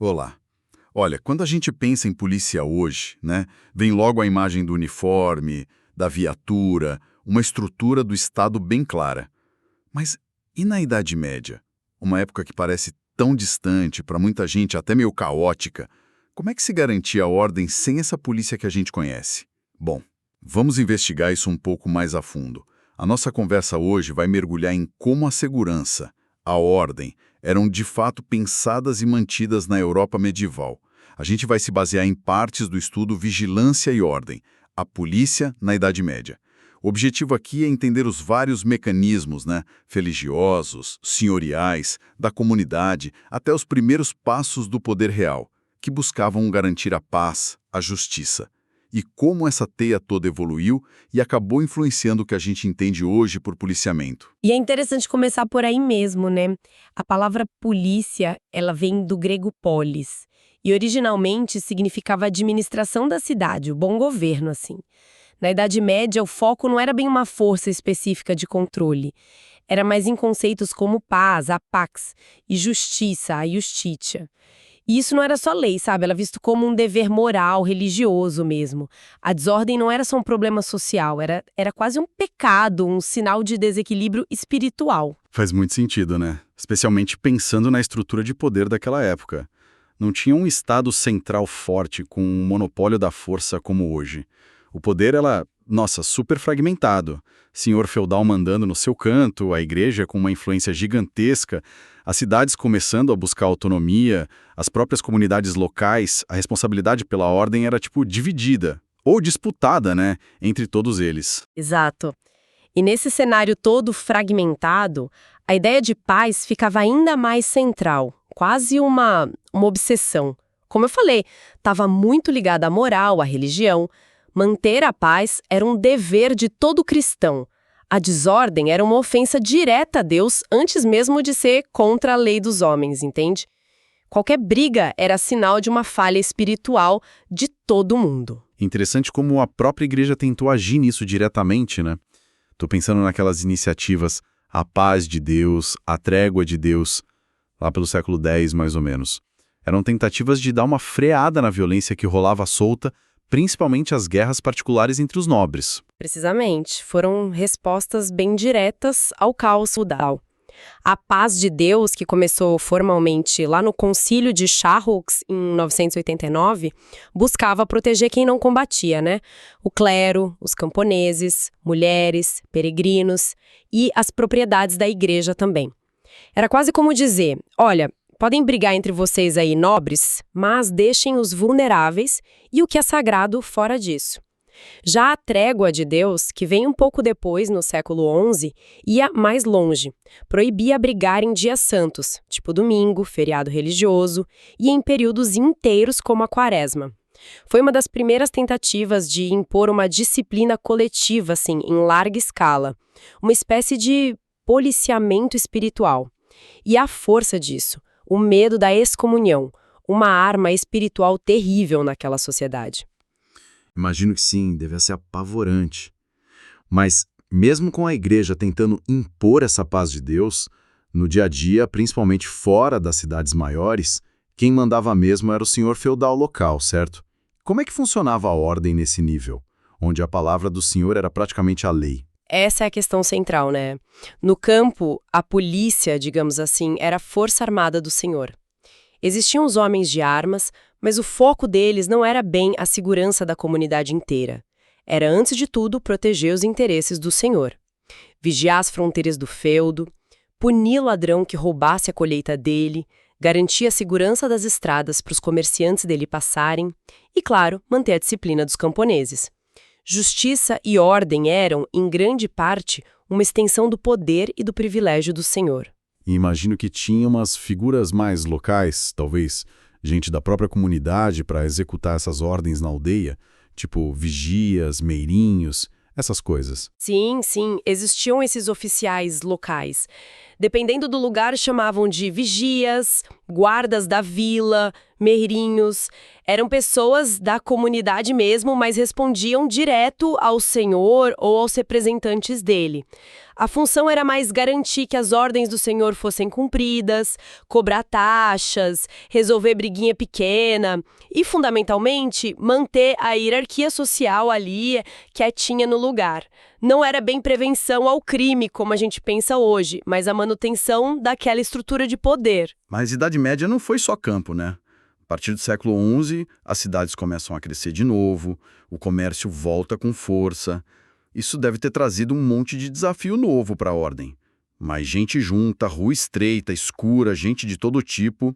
Olá. Olha, quando a gente pensa em polícia hoje, né, vem logo a imagem do uniforme, da viatura, uma estrutura do Estado bem clara. Mas e na Idade Média? Uma época que parece tão distante, para muita gente até meio caótica. Como é que se garantia a ordem sem essa polícia que a gente conhece? Bom, vamos investigar isso um pouco mais a fundo. A nossa conversa hoje vai mergulhar em como a segurança, a ordem, eram de fato pensadas e mantidas na Europa medieval. A gente vai se basear em partes do estudo Vigilância e Ordem, a polícia na Idade Média. O objetivo aqui é entender os vários mecanismos, religiosos, senhoriais, da comunidade, até os primeiros passos do poder real, que buscavam garantir a paz, a justiça. E como essa teia toda evoluiu e acabou influenciando o que a gente entende hoje por policiamento. E é interessante começar por aí mesmo, né? A palavra polícia, ela vem do grego polis, e originalmente significava administração da cidade, o bom governo, assim. Na Idade Média, o foco não era bem uma força específica de controle. Era mais em conceitos como paz, a pax, e justiça, a justitia. E isso não era só lei, sabe? Era visto como um dever moral, religioso mesmo. A desordem não era só um problema social, era quase um pecado, um sinal de desequilíbrio espiritual. Faz muito sentido, né? Especialmente pensando na estrutura de poder daquela época. Não tinha um Estado central forte com um monopólio da força como hoje. O poder era, super fragmentado. Senhor feudal mandando no seu canto, a igreja com uma influência gigantesca, as cidades começando a buscar autonomia, as próprias comunidades locais, a responsabilidade pela ordem era, dividida, ou disputada, entre todos eles. Exato. E nesse cenário todo fragmentado, a ideia de paz ficava ainda mais central, quase uma obsessão. Como eu falei, estava muito ligada à moral, à religião. Manter a paz era um dever de todo cristão. A desordem era uma ofensa direta a Deus antes mesmo de ser contra a lei dos homens, entende? Qualquer briga era sinal de uma falha espiritual de todo mundo. Interessante como a própria igreja tentou agir nisso diretamente, né? Tô pensando naquelas iniciativas A Paz de Deus, A Trégua de Deus, lá pelo século X, mais ou menos. Eram tentativas de dar uma freada na violência que rolava solta, principalmente as guerras particulares entre os nobres. Precisamente, foram respostas bem diretas ao caos feudal. A Paz de Deus, que começou formalmente lá no Concílio de Charroux, em 989, buscava proteger quem não combatia, O clero, os camponeses, mulheres, peregrinos e as propriedades da igreja também. Era quase como dizer, olha, podem brigar entre vocês aí, nobres, mas deixem os vulneráveis e o que é sagrado fora disso. Já a Trégua de Deus, que vem um pouco depois, no século XI, ia mais longe. Proibia brigar em dias santos, tipo domingo, feriado religioso, e em períodos inteiros como a Quaresma. Foi uma das primeiras tentativas de impor uma disciplina coletiva, assim, em larga escala. Uma espécie de policiamento espiritual. E a força disso, o medo da excomunhão, uma arma espiritual terrível naquela sociedade. Imagino que sim, deve ser apavorante. Mas, mesmo com a igreja tentando impor essa paz de Deus, no dia a dia, principalmente fora das cidades maiores, quem mandava mesmo era o senhor feudal local, certo? Como é que funcionava a ordem nesse nível, onde a palavra do senhor era praticamente a lei? Essa é a questão central, No campo, a polícia, digamos assim, era a força armada do senhor. Existiam os homens de armas, mas o foco deles não era bem a segurança da comunidade inteira. Era, antes de tudo, proteger os interesses do senhor. Vigiar as fronteiras do feudo, punir o ladrão que roubasse a colheita dele, garantir a segurança das estradas para os comerciantes dele passarem e, claro, manter a disciplina dos camponeses. Justiça e ordem eram, em grande parte, uma extensão do poder e do privilégio do senhor. E imagino que tinha umas figuras mais locais, talvez gente da própria comunidade para executar essas ordens na aldeia, tipo vigias, meirinhos, essas coisas. Sim, existiam esses oficiais locais. Dependendo do lugar, chamavam de vigias, guardas da vila, merrinhos, eram pessoas da comunidade mesmo, mas respondiam direto ao senhor ou aos representantes dele. A função era mais garantir que as ordens do senhor fossem cumpridas, cobrar taxas, resolver briguinha pequena e, fundamentalmente, manter a hierarquia social ali quietinha no lugar. Não era bem prevenção ao crime, como a gente pensa hoje, mas a manutenção daquela estrutura de poder. Mas a Idade Média não foi só campo, né? A partir do século XI, as cidades começam a crescer de novo, o comércio volta com força. Isso deve ter trazido um monte de desafio novo para a ordem. Mais gente junta, rua estreita, escura, gente de todo tipo.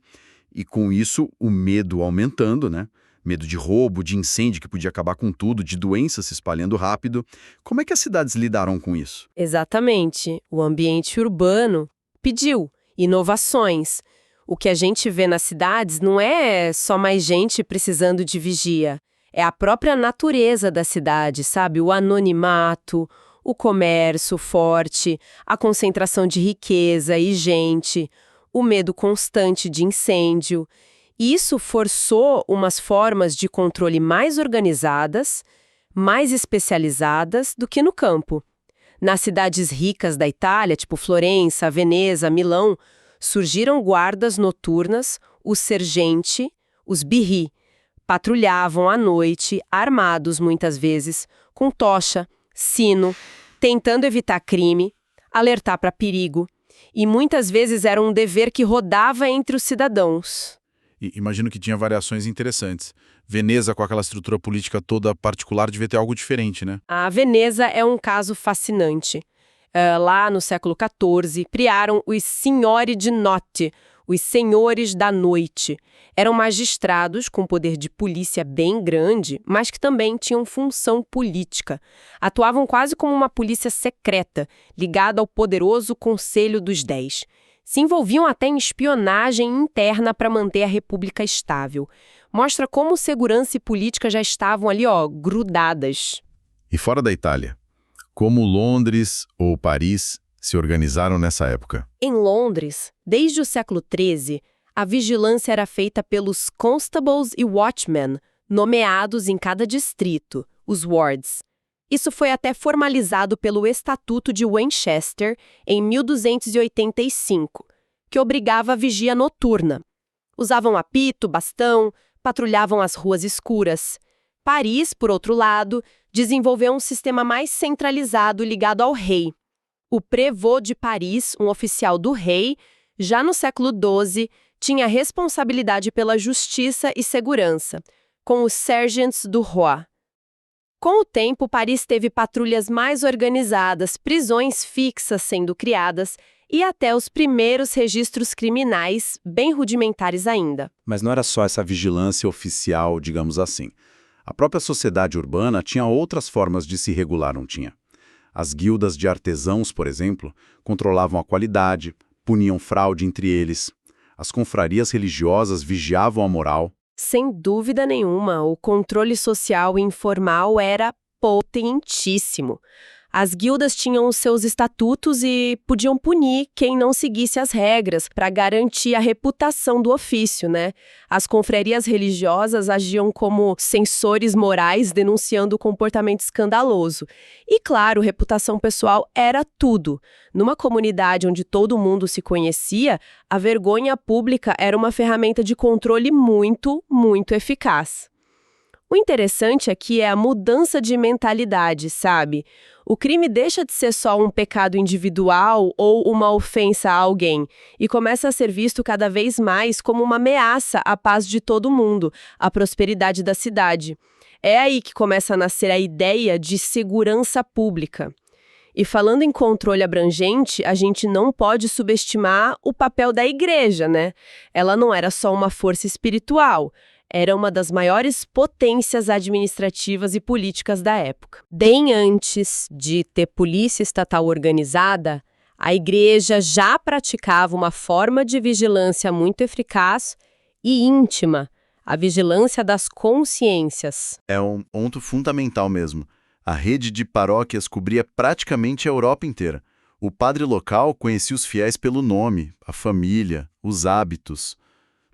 E com isso, o medo aumentando, né? Medo de roubo, de incêndio que podia acabar com tudo, de doenças se espalhando rápido. Como é que as cidades lidaram com isso? Exatamente. O ambiente urbano pediu inovações. O que a gente vê nas cidades não é só mais gente precisando de vigia. É a própria natureza da cidade, sabe? O anonimato, o comércio forte, a concentração de riqueza e gente, o medo constante de incêndio. Isso forçou umas formas de controle mais organizadas, mais especializadas do que no campo. Nas cidades ricas da Itália, tipo Florença, Veneza, Milão, surgiram guardas noturnas, os sergenti, os birri. Patrulhavam à noite, armados muitas vezes, com tocha, sino, tentando evitar crime, alertar para perigo. E muitas vezes era um dever que rodava entre os cidadãos. E imagino que tinha variações interessantes. Veneza, com aquela estrutura política toda particular, devia ter algo diferente, né? A Veneza é um caso fascinante. Lá no século XIV, criaram os Signori di Notte, os senhores da noite. Eram magistrados com poder de polícia bem grande, mas que também tinham função política. Atuavam quase como uma polícia secreta, ligada ao poderoso Conselho dos Dez. Se envolviam até em espionagem interna para manter a república estável. Mostra como segurança e política já estavam ali, grudadas. E fora da Itália, como Londres ou Paris se organizaram nessa época? Em Londres, desde o século XIII, a vigilância era feita pelos constables e watchmen, nomeados em cada distrito, os wards. Isso foi até formalizado pelo Estatuto de Winchester em 1285, que obrigava a vigia noturna. Usavam apito, bastão, patrulhavam as ruas escuras. Paris, por outro lado, desenvolveu um sistema mais centralizado ligado ao rei. O prévôt de Paris, um oficial do rei, já no século XII, tinha responsabilidade pela justiça e segurança, com os sergents du roi. Com o tempo, Paris teve patrulhas mais organizadas, prisões fixas sendo criadas e até os primeiros registros criminais, bem rudimentares ainda. Mas não era só essa vigilância oficial, digamos assim. A própria sociedade urbana tinha outras formas de se regular, não tinha? As guildas de artesãos, por exemplo, controlavam a qualidade, puniam fraude entre eles. As confrarias religiosas vigiavam a moral. Sem dúvida nenhuma, o controle social e informal era potentíssimo. As guildas tinham os seus estatutos e podiam punir quem não seguisse as regras para garantir a reputação do ofício, né? As confrarias religiosas agiam como censores morais denunciando o comportamento escandaloso. E, claro, reputação pessoal era tudo. Numa comunidade onde todo mundo se conhecia, a vergonha pública era uma ferramenta de controle muito, muito eficaz. O interessante aqui é a mudança de mentalidade, sabe? O crime deixa de ser só um pecado individual ou uma ofensa a alguém e começa a ser visto cada vez mais como uma ameaça à paz de todo mundo, à prosperidade da cidade. É aí que começa a nascer a ideia de segurança pública. E falando em controle abrangente, a gente não pode subestimar o papel da igreja, né? Ela não era só uma força espiritual. Era uma das maiores potências administrativas e políticas da época. Bem antes de ter polícia estatal organizada, a igreja já praticava uma forma de vigilância muito eficaz e íntima, a vigilância das consciências. É um ponto fundamental mesmo. A rede de paróquias cobria praticamente a Europa inteira. O padre local conhecia os fiéis pelo nome, a família, os hábitos.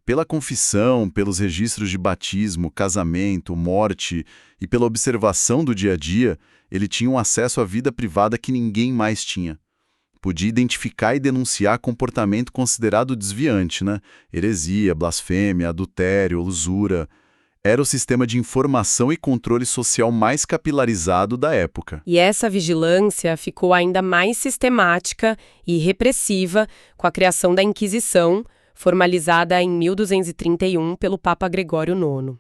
Pela confissão, pelos registros de batismo, casamento, morte e pela observação do dia a dia, ele tinha um acesso à vida privada que ninguém mais tinha. Podia identificar e denunciar comportamento considerado desviante, né? Heresia, blasfêmia, adultério, usura. Era o sistema de informação e controle social mais capilarizado da época. E essa vigilância ficou ainda mais sistemática e repressiva com a criação da Inquisição, formalizada em 1231 pelo Papa Gregório IX.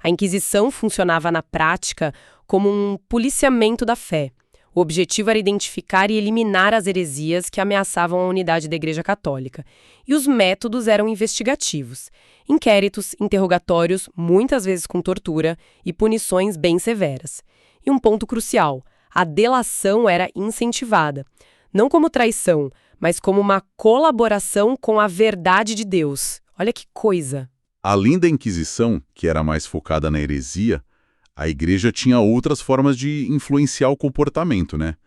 A Inquisição funcionava na prática como um policiamento da fé. O objetivo era identificar e eliminar as heresias que ameaçavam a unidade da Igreja Católica. E os métodos eram investigativos. Inquéritos, interrogatórios, muitas vezes com tortura, e punições bem severas. E um ponto crucial, a delação era incentivada. Não como traição, mas como uma colaboração com a verdade de Deus. Olha que coisa! Além da Inquisição, que era mais focada na heresia, a Igreja tinha outras formas de influenciar o comportamento, né?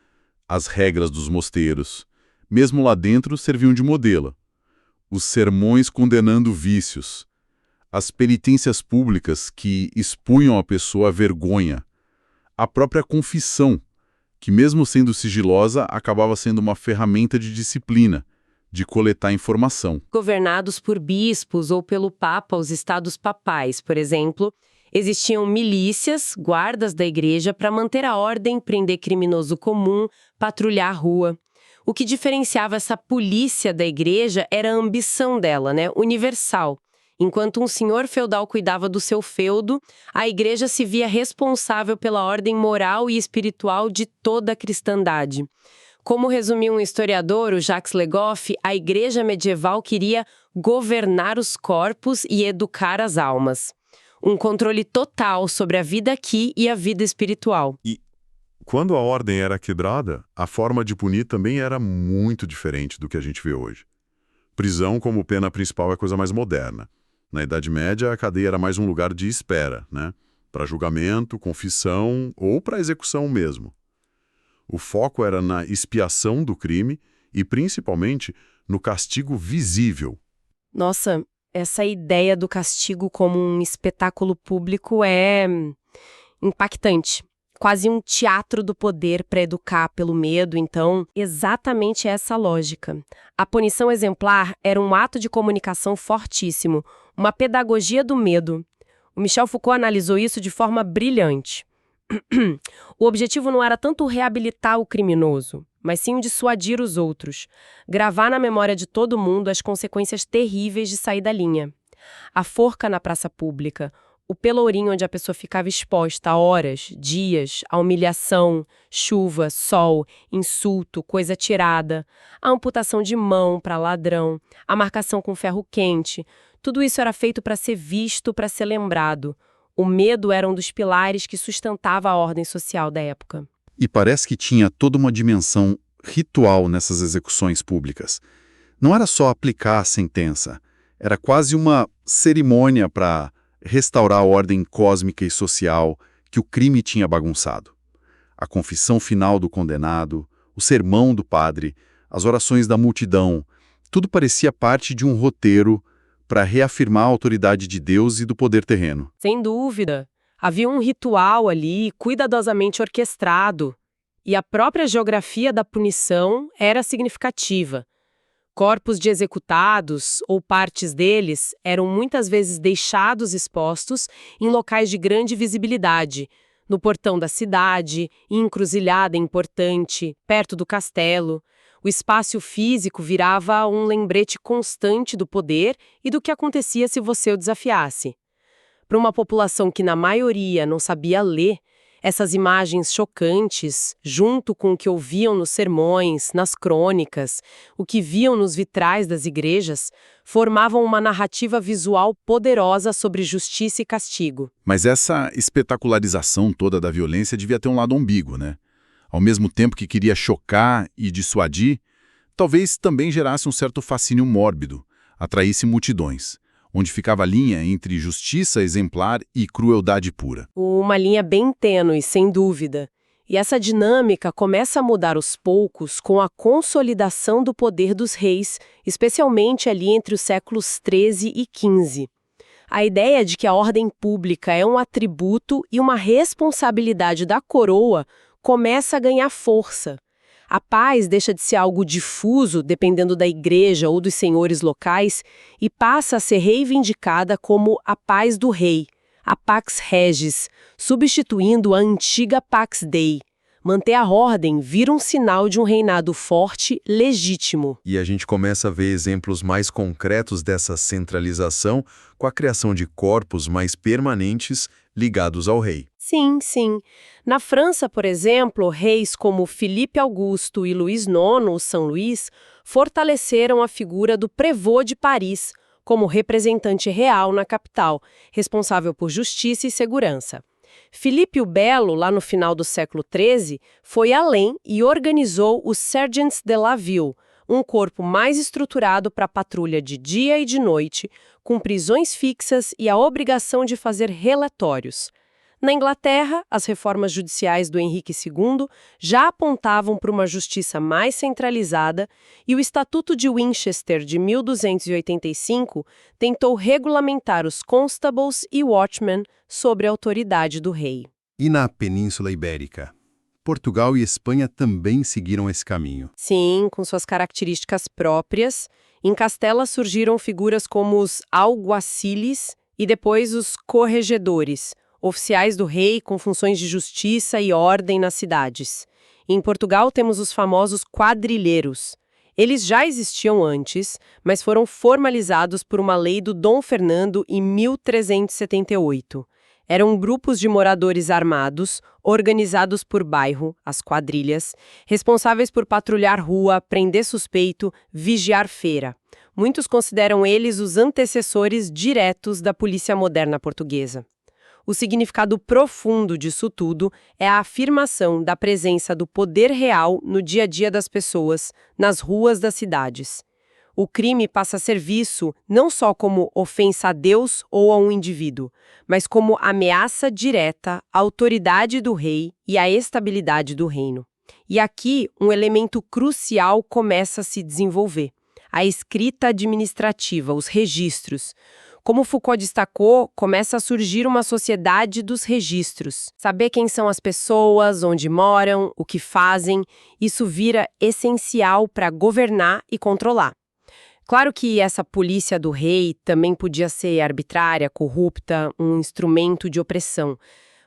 As regras dos mosteiros, mesmo lá dentro, serviam de modelo. Os sermões condenando vícios. As penitências públicas que expunham a pessoa à vergonha. A própria confissão, que mesmo sendo sigilosa, acabava sendo uma ferramenta de disciplina, de coletar informação. Governados por bispos ou pelo Papa, os estados papais, por exemplo, existiam milícias, guardas da igreja para manter a ordem, prender criminoso comum, patrulhar a rua. O que diferenciava essa polícia da igreja era a ambição dela, né? Universal. Enquanto um senhor feudal cuidava do seu feudo, a igreja se via responsável pela ordem moral e espiritual de toda a cristandade. Como resumiu um historiador, o Jacques Le Goff, a igreja medieval queria governar os corpos e educar as almas. Um controle total sobre a vida aqui e a vida espiritual. E quando a ordem era quebrada, a forma de punir também era muito diferente do que a gente vê hoje. Prisão como pena principal é coisa mais moderna. Na Idade Média, a cadeia era mais um lugar de espera, né? Para julgamento, confissão ou para execução mesmo. O foco era na expiação do crime e, principalmente, no castigo visível. Nossa, essa ideia do castigo como um espetáculo público é impactante. Quase um teatro do poder para educar pelo medo, então, exatamente essa lógica. A punição exemplar era um ato de comunicação fortíssimo, uma pedagogia do medo. O Michel Foucault analisou isso de forma brilhante. O objetivo não era tanto reabilitar o criminoso, mas sim o dissuadir os outros, gravar na memória de todo mundo as consequências terríveis de sair da linha. A forca na praça pública, o pelourinho onde a pessoa ficava exposta a horas, dias, a humilhação, chuva, sol, insulto, coisa tirada, a amputação de mão para ladrão, a marcação com ferro quente, tudo isso era feito para ser visto, para ser lembrado. O medo era um dos pilares que sustentava a ordem social da época. E parece que tinha toda uma dimensão ritual nessas execuções públicas. Não era só aplicar a sentença, era quase uma cerimônia para restaurar a ordem cósmica e social que o crime tinha bagunçado. A confissão final do condenado, o sermão do padre, as orações da multidão, tudo parecia parte de um roteiro para reafirmar a autoridade de Deus e do poder terreno. Sem dúvida. Havia um ritual ali, cuidadosamente orquestrado. E a própria geografia da punição era significativa. Corpos de executados, ou partes deles, eram muitas vezes deixados expostos em locais de grande visibilidade, no portão da cidade, em encruzilhada importante, perto do castelo. O espaço físico virava um lembrete constante do poder e do que acontecia se você o desafiasse. Para uma população que, na maioria, não sabia ler, essas imagens chocantes, junto com o que ouviam nos sermões, nas crônicas, o que viam nos vitrais das igrejas, formavam uma narrativa visual poderosa sobre justiça e castigo. Mas essa espetacularização toda da violência devia ter um lado ambíguo, né? Ao mesmo tempo que queria chocar e dissuadir, talvez também gerasse um certo fascínio mórbido, atraísse multidões, onde ficava a linha entre justiça exemplar e crueldade pura. Uma linha bem tênue, sem dúvida. E essa dinâmica começa a mudar aos poucos com a consolidação do poder dos reis, especialmente ali entre os séculos XIII e XV. A ideia de que a ordem pública é um atributo e uma responsabilidade da coroa começa a ganhar força. A paz deixa de ser algo difuso, dependendo da igreja ou dos senhores locais, e passa a ser reivindicada como a paz do rei, a Pax Regis, substituindo a antiga Pax Dei. Manter a ordem vira um sinal de um reinado forte, legítimo. E a gente começa a ver exemplos mais concretos dessa centralização com a criação de corpos mais permanentes ligados ao rei. Sim, sim. Na França, por exemplo, reis como Filipe Augusto e Luís IX, o São Luís, fortaleceram a figura do Prévôt de Paris como representante real na capital, responsável por justiça e segurança. Filipe o Belo, lá no final do século XIII, foi além e organizou os Sergents de la Ville, um corpo mais estruturado para patrulha de dia e de noite, com prisões fixas e a obrigação de fazer relatórios. Na Inglaterra, as reformas judiciais do Henrique II já apontavam para uma justiça mais centralizada e o Estatuto de Winchester de 1285 tentou regulamentar os constables e watchmen sob a autoridade do rei. E na Península Ibérica? Portugal e Espanha também seguiram esse caminho. Sim, com suas características próprias. Em Castela surgiram figuras como os alguaciles e depois os corregedores, oficiais do rei com funções de justiça e ordem nas cidades. Em Portugal temos os famosos quadrilheiros. Eles já existiam antes, mas foram formalizados por uma lei do Dom Fernando em 1378. Eram grupos de moradores armados, organizados por bairro, as quadrilhas, responsáveis por patrulhar rua, prender suspeito, vigiar feira. Muitos consideram eles os antecessores diretos da polícia moderna portuguesa. O significado profundo disso tudo é a afirmação da presença do poder real no dia a dia das pessoas, nas ruas das cidades. O crime passa a ser visto não só como ofensa a Deus ou a um indivíduo, mas como ameaça direta à autoridade do rei e à estabilidade do reino. E aqui um elemento crucial começa a se desenvolver: a escrita administrativa, os registros. Como Foucault destacou, começa a surgir uma sociedade dos registros. Saber quem são as pessoas, onde moram, o que fazem, isso vira essencial para governar e controlar. Claro que essa polícia do rei também podia ser arbitrária, corrupta, um instrumento de opressão.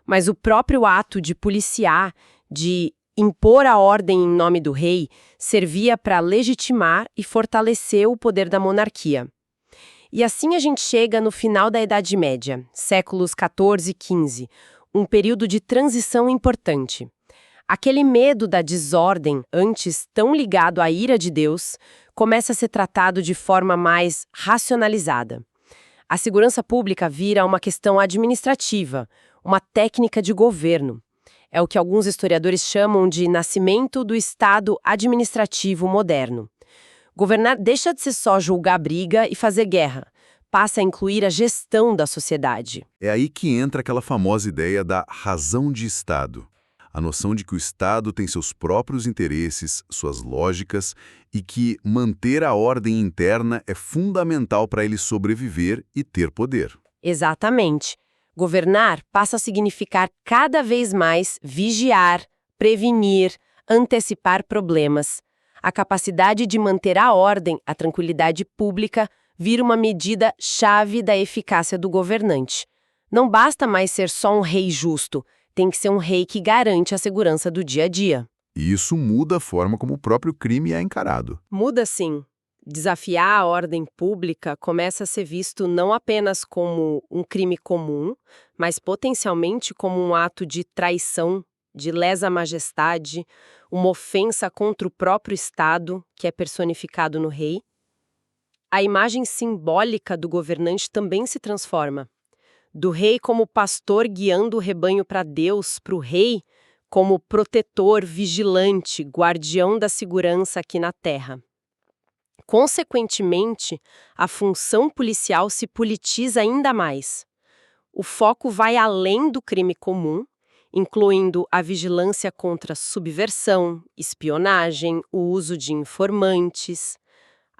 Mas o próprio ato de policiar, de impor a ordem em nome do rei, servia para legitimar e fortalecer o poder da monarquia. E assim a gente chega no final da Idade Média, séculos XIV e XV, um período de transição importante. Aquele medo da desordem, antes tão ligado à ira de Deus, começa a ser tratado de forma mais racionalizada. A segurança pública vira uma questão administrativa, uma técnica de governo. É o que alguns historiadores chamam de nascimento do Estado administrativo moderno. Governar deixa de ser só julgar briga e fazer guerra, passa a incluir a gestão da sociedade. É aí que entra aquela famosa ideia da razão de Estado. A noção de que o Estado tem seus próprios interesses, suas lógicas, e que manter a ordem interna é fundamental para ele sobreviver e ter poder. Exatamente. Governar passa a significar cada vez mais vigiar, prevenir, antecipar problemas. A capacidade de manter a ordem, a tranquilidade pública, vira uma medida-chave da eficácia do governante. Não basta mais ser só um rei justo, tem que ser um rei que garante a segurança do dia a dia. E isso muda a forma como o próprio crime é encarado. Muda sim. Desafiar a ordem pública começa a ser visto não apenas como um crime comum, mas potencialmente como um ato de traição, de lesa-majestade, uma ofensa contra o próprio Estado, que é personificado no rei. A imagem simbólica do governante também se transforma. Do rei como pastor guiando o rebanho para Deus, para o rei como protetor, vigilante, guardião da segurança aqui na terra. Consequentemente, a função policial se politiza ainda mais. O foco vai além do crime comum, incluindo a vigilância contra subversão, espionagem, o uso de informantes.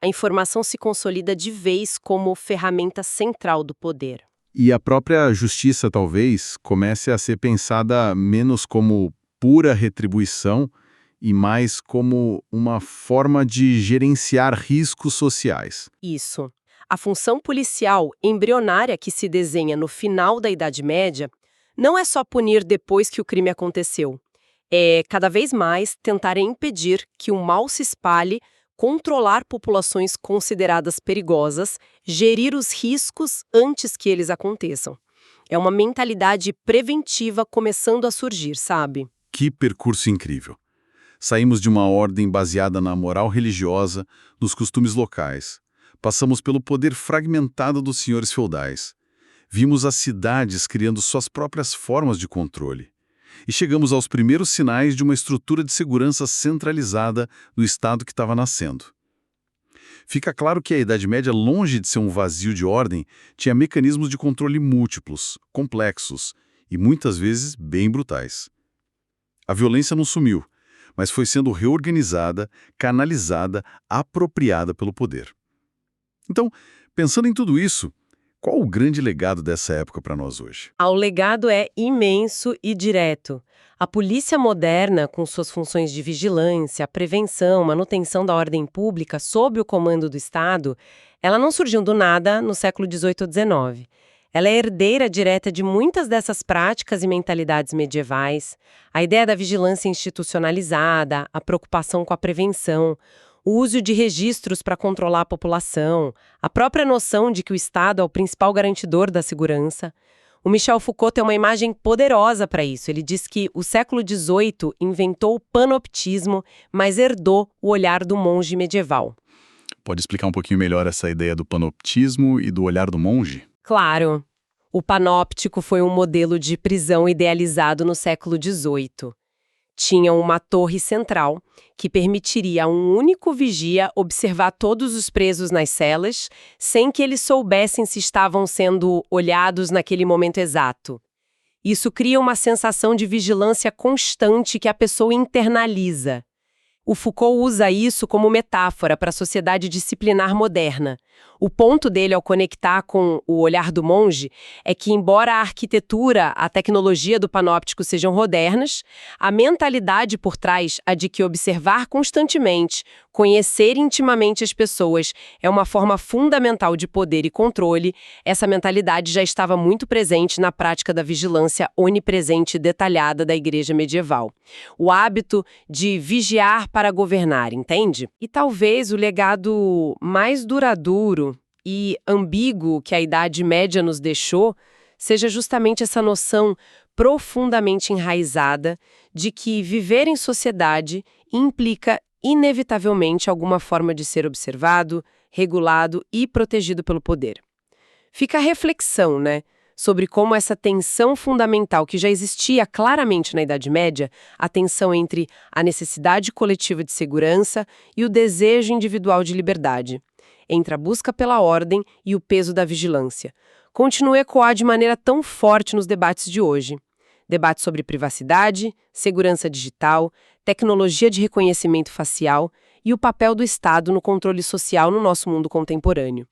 A informação se consolida de vez como ferramenta central do poder. E a própria justiça, talvez, comece a ser pensada menos como pura retribuição e mais como uma forma de gerenciar riscos sociais. Isso. A função policial embrionária que se desenha no final da Idade Média não é só punir depois que o crime aconteceu. É, cada vez mais, tentar impedir que o mal se espalhe, controlar populações consideradas perigosas, gerir os riscos antes que eles aconteçam. É uma mentalidade preventiva começando a surgir, sabe? Que percurso incrível! Saímos de uma ordem baseada na moral religiosa, nos costumes locais. Passamos pelo poder fragmentado dos senhores feudais. Vimos as cidades criando suas próprias formas de controle. E chegamos aos primeiros sinais de uma estrutura de segurança centralizada do Estado que estava nascendo. Fica claro que a Idade Média, longe de ser um vazio de ordem, tinha mecanismos de controle múltiplos, complexos e muitas vezes bem brutais. A violência não sumiu, mas foi sendo reorganizada, canalizada, apropriada pelo poder. Então, pensando em tudo isso, qual o grande legado dessa época para nós hoje? O legado é imenso e direto. A polícia moderna, com suas funções de vigilância, prevenção, manutenção da ordem pública sob o comando do Estado, ela não surgiu do nada no século XVIII ou XIX. Ela é herdeira direta de muitas dessas práticas e mentalidades medievais, a ideia da vigilância institucionalizada, a preocupação com a prevenção, o uso de registros para controlar a população, a própria noção de que o Estado é o principal garantidor da segurança. O Michel Foucault tem uma imagem poderosa para isso. Ele diz que o século XVIII inventou o panoptismo, mas herdou o olhar do monge medieval. Pode explicar um pouquinho melhor essa ideia do panoptismo e do olhar do monge? Claro. O panóptico foi um modelo de prisão idealizado no século XVIII. Tinha uma torre central que permitiria a um único vigia observar todos os presos nas celas, sem que eles soubessem se estavam sendo olhados naquele momento exato. Isso cria uma sensação de vigilância constante que a pessoa internaliza. O Foucault usa isso como metáfora para a sociedade disciplinar moderna. O ponto dele ao conectar com o olhar do monge é que, embora a arquitetura, a tecnologia do panóptico sejam modernas, a mentalidade por trás, a de que observar constantemente, conhecer intimamente as pessoas, é uma forma fundamental de poder e controle. Essa mentalidade já estava muito presente na prática da vigilância onipresente e detalhada da igreja medieval. O hábito de vigiar para governar, entende? E talvez o legado mais duradouro e ambíguo que a Idade Média nos deixou seja justamente essa noção profundamente enraizada de que viver em sociedade implica inevitavelmente alguma forma de ser observado, regulado e protegido pelo poder. Fica a reflexão, sobre como essa tensão fundamental que já existia claramente na Idade Média, a tensão entre a necessidade coletiva de segurança e o desejo individual de liberdade, entre a busca pela ordem e o peso da vigilância, continua a ecoar de maneira tão forte nos debates de hoje. Debates sobre privacidade, segurança digital, tecnologia de reconhecimento facial e o papel do Estado no controle social no nosso mundo contemporâneo.